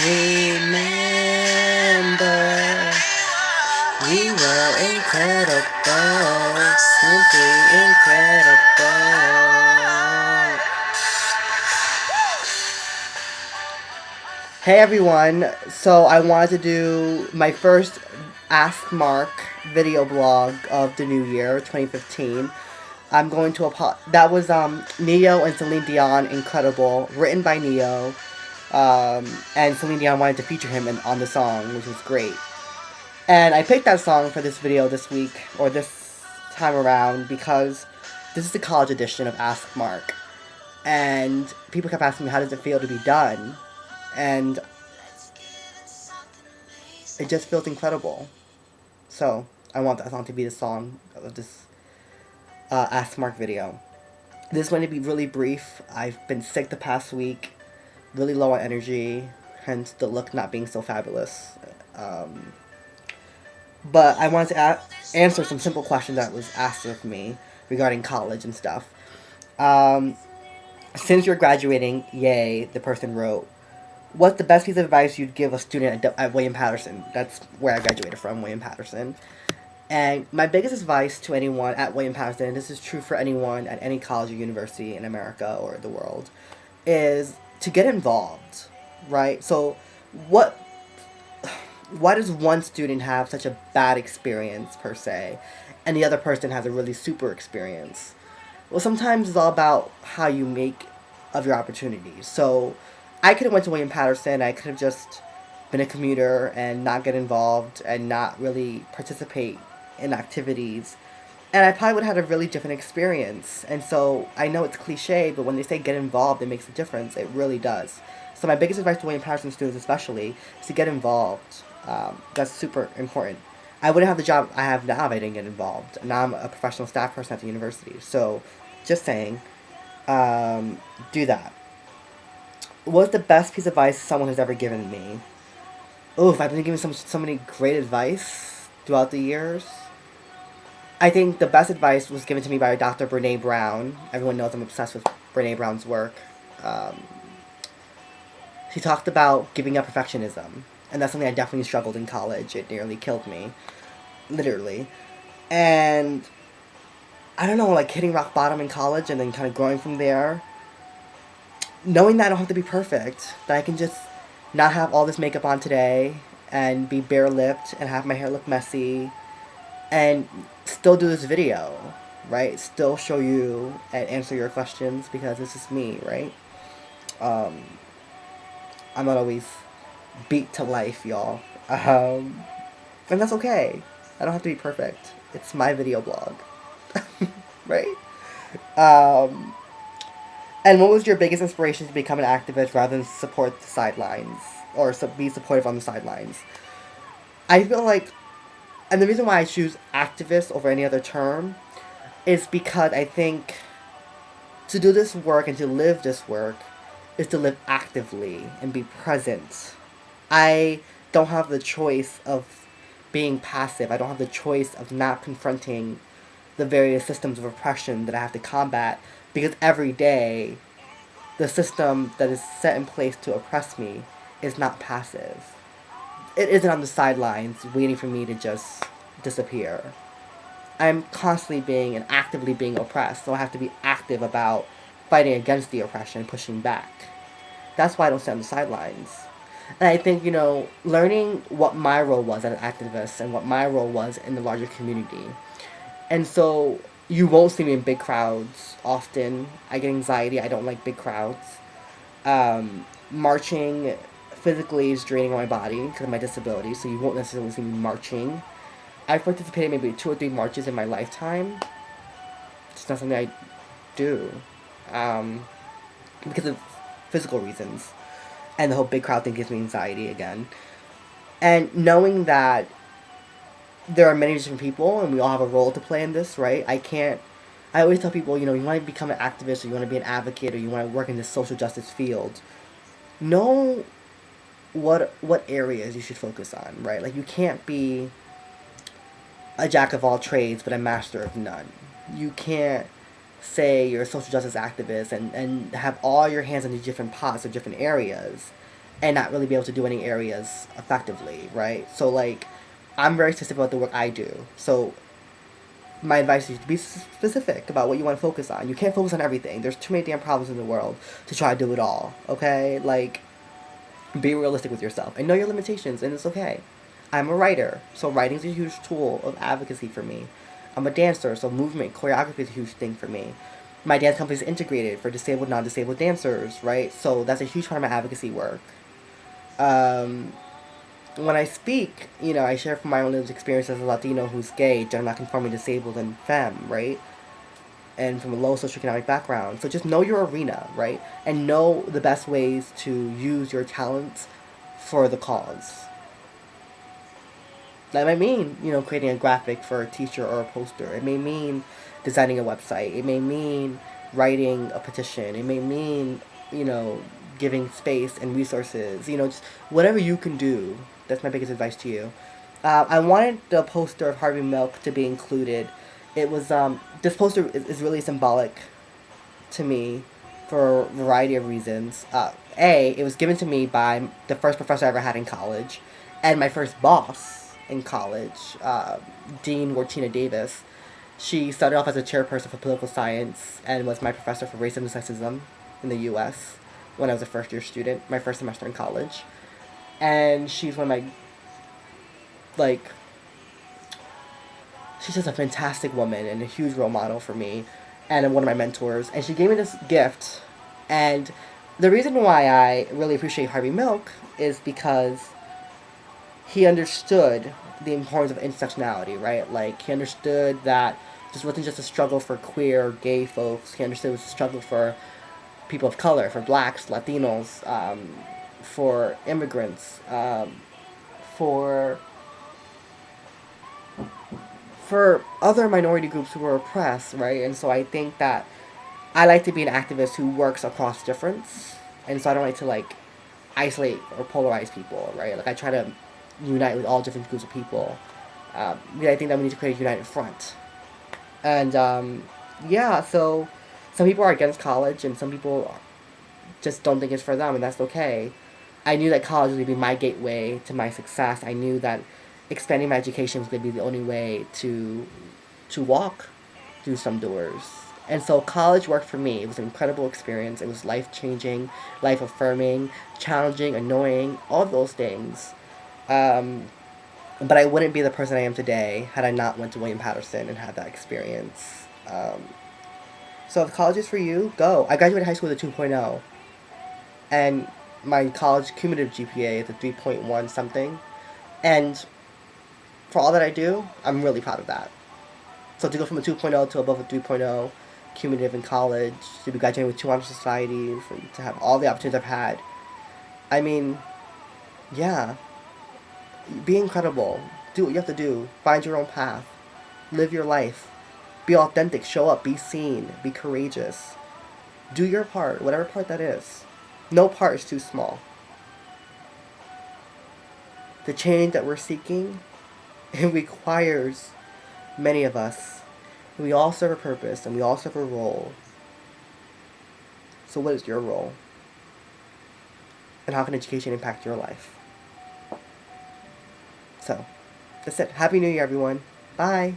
Remember, we were incredible, simply incredible. Hey everyone, so I wanted to do my first Ask Mark video blog of the new year, 2015. I'm going to that was Neo and Celine Dion, Incredible, written by Neo, and Celine Dion wanted to feature him on the song, which was great. And I picked that song for this video this week, or this time around, because this is the college edition of Ask Mark. And people kept asking me, how does it feel to be done? And it just feels incredible. So, I want that song to be the song of this Ask Mark video. This is going to be really brief. I've been sick the past week, really low on energy, hence the look not being so fabulous. But I wanted to answer some simple questions that was asked of me regarding college and stuff. Since you're graduating, yay, the person wrote, what's the best piece of advice you'd give a student at William Patterson? That's where I graduated from, William Patterson. And my biggest advice to anyone at William Patterson, and this is true for anyone at any college or university in America or the world, is to get involved, right? So why does one student have such a bad experience, per se, and the other person has a really super experience? Well, sometimes it's all about how you make of your opportunities. So I could have went to William Patterson. I could have just been a commuter and not get involved and not really participate in activities. And I probably would have had a really different experience. And so I know it's cliche, but when they say get involved, it makes a difference. It really does. So my biggest advice to William Patterson students especially is to get involved. That's super important. I wouldn't have the job I have now if I didn't get involved. Now I'm a professional staff person at the university. So just saying, do that. What's the best piece of advice someone has ever given me? Oof, I've been given so many great advice throughout the years. I think the best advice was given to me by Dr. Brene Brown. Everyone knows I'm obsessed with Brene Brown's work. She talked about giving up perfectionism. And that's something I definitely struggled in college. It nearly killed me. Literally. And I don't know, like hitting rock bottom in college and then kind of growing from there. Knowing that I don't have to be perfect. That I can just not have all this makeup on today and be bare-lipped and have my hair look messy and still do this video, right? Still show you and answer your questions because this is me, right? I'm not always beat to life, y'all. And that's okay. I don't have to be perfect. It's my video blog. Right? And what was your biggest inspiration to become an activist rather than support the sidelines? Or be supportive on the sidelines? I feel like, and the reason why I choose activist over any other term is because I think to do this work and to live this work is to live actively and be present. I don't have the choice of being passive. I don't have the choice of not confronting the various systems of oppression that I have to combat because every day the system that is set in place to oppress me is not passive. It isn't on the sidelines waiting for me to just disappear. I'm constantly being and actively being oppressed, so I have to be active about fighting against the oppression, pushing back. That's why I don't sit on the sidelines. And I think, learning what my role was as an activist and what my role was in the larger community. And so you won't see me in big crowds often. I get anxiety. I don't like big crowds. Marching physically is draining on my body because of my disability, so you won't necessarily see me marching. I've participated in maybe 2 or 3 marches in my lifetime. It's not something I do. Because of physical reasons. And the whole big crowd thing gives me anxiety again. And knowing that there are many different people and we all have a role to play in this, right? I always tell people, you want to become an activist or you want to be an advocate or you want to work in the social justice field. Know what areas you should focus on, right? Like, you can't be a jack of all trades but a master of none. You can't say you're a social justice activist and have all your hands in these different pots or different areas and not really be able to do any areas effectively, right? So like, I'm very specific about the work I do. So my advice is to be specific about what you want to focus on. You can't focus on everything. There's too many damn problems in the world to try to do it all. Okay, like, be realistic with yourself and know your limitations, and it's okay. I'm a writer, so writing's a huge tool of advocacy for me. I'm a dancer, so movement, choreography is a huge thing for me. My dance company is integrated for disabled, non-disabled dancers, right? So that's a huge part of my advocacy work. Um, when I speak, I share from my own lived experience as a Latino who's gay, gender non-conforming, disabled, and femme, right? And from a low socioeconomic background. So just know your arena, right? And know the best ways to use your talents for the cause. That might mean, creating a graphic for a teacher or a poster. It may mean designing a website. It may mean writing a petition. It may mean, you know, giving space and resources. Just whatever you can do. That's my biggest advice to you. I wanted the poster of Harvey Milk to be included. It was, this poster is really symbolic to me for a variety of reasons. It was given to me by the first professor I ever had in college, and my first boss in college, Dean Wartina Davis. She started off as a chairperson for political science and was my professor for racism and sexism in the U.S. when I was a first year student, my first semester in college. And she's one of my, like, she's just a fantastic woman and a huge role model for me and one of my mentors. And she gave me this gift. And the reason why I really appreciate Harvey Milk is because he understood the importance of intersectionality, right? Like, he understood that this wasn't just a struggle for queer, gay folks. He understood it was a struggle for people of color, for blacks, Latinos, for immigrants, for other minority groups who were oppressed, right? And so I think that I like to be an activist who works across difference, and so I don't like to isolate or polarize people, right? Like, I try to unite with all different groups of people. I think that we need to create a united front. And yeah, so some people are against college, and some people just don't think it's for them, and that's okay. I knew that college would be my gateway to my success. I knew that expanding my education was going to be the only way to walk through some doors. And so college worked for me. It was an incredible experience. It was life changing, life affirming, challenging, annoying, all those things. Um, but I wouldn't be the person I am today had I not went to William Patterson and had that experience. So if college is for you, go. I graduated high school with a 2.0, and my college cumulative GPA is a 3.1 something. And for all that I do, I'm really proud of that. So to go from a 2.0 to above a 3.0 cumulative in college, to be graduating with 2 honor societies, and to have all the opportunities I've had, I mean, yeah, be incredible. Do what you have to do. Find your own path. Live your life. Be authentic. Show up. Be seen. Be courageous. Do your part, whatever part that is. No part is too small. The change that we're seeking, it requires many of us. We all serve a purpose and we all serve a role. So what is your role? And how can education impact your life? So, that's it. Happy New Year, everyone. Bye.